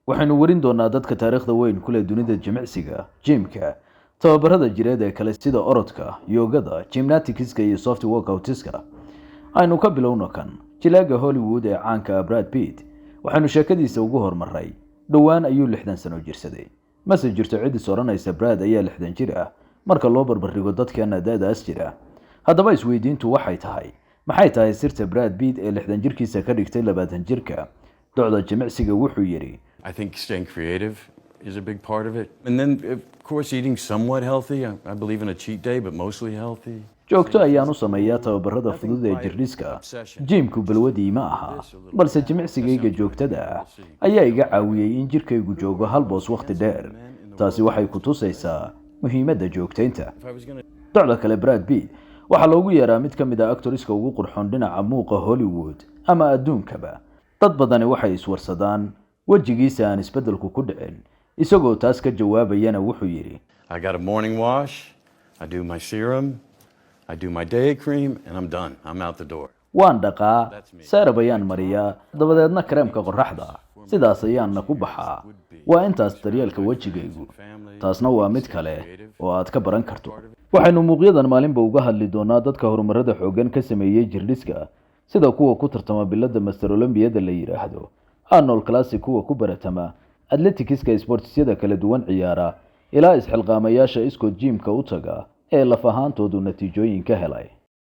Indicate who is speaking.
Speaker 1: waxaynu warin doonaa dadka taariikhda weyn ku leh dunida jimicsiga, jimka, tababarada jireed ee kale sida orodka, yoogada, gymnastics iyo soft workoutska. aynu ka bilowno kan jilaaga Hollywood ee caanka Brad Pitt. waxaanu sheekadiisa ugu hormaray dhowaan ayuu 60 sano jirsaday. mase jirto cid sooranaysa Brad ayaa 60 jir ah marka loo barbardhigo dadkeena da'daas jira. haddaba isweydiintu waxay tahay maxay tahay sirta Brad Pitt ee 60 jirkiisa ka dhigtay 20 jirka? docda jimicsiga wuxuu yiri
Speaker 2: I think staying creative is a big part of it. And then, of course, eating somewhat healthy. I believe in a cheat day, but mostly healthy.
Speaker 1: joogto ayaan u sameeyaa tababarada fudud ee jirdhiska. jimku balwadii ma aha, balse jimicsigayga joogtada ah ayaa iga caawiyey in jirkaygu joogo hal boos waqti dheer. taasi waxay ku tusaysaa muhiimadda joogtaynta. docda kale Brad Pitt waxaa loogu yeeraa mid ka mid ah actorska ugu qurxoon dhinaca muuqa Hollywood ama adduunkaba. dad badani waxay iswarsadaan wajigiisa aan isbeddelku ku dhicin. isagoo taas ka jawaabayana wuxuu yiri
Speaker 2: I got a morning wash, I do my serum, I do my day cream, and I'm done. I'm out the door.
Speaker 1: waan dhaqaa, serum ayaan mariyaa, dabadeedna kareemka qorraxda. sidaas ayaanna ku baxaa. waa intaas daryeelka wajigaygu. taasna waa mid kale oo aad ka baran karto. waxaynu muuqyadan maalinba uga hadli doonaa dadka horumarada xooggan ka sameeyay jirdhiska, sida kuwa ku tartama bilada Master Olympiyada la yiraahdo, Arnold Classic kuwa ku baratama, athletics-ka sports-yada kala duwan ciyaara, ilaa isxilqaamayaasha iskood jimka u taga ee laf ahaantoodu natiijooyin ka helay.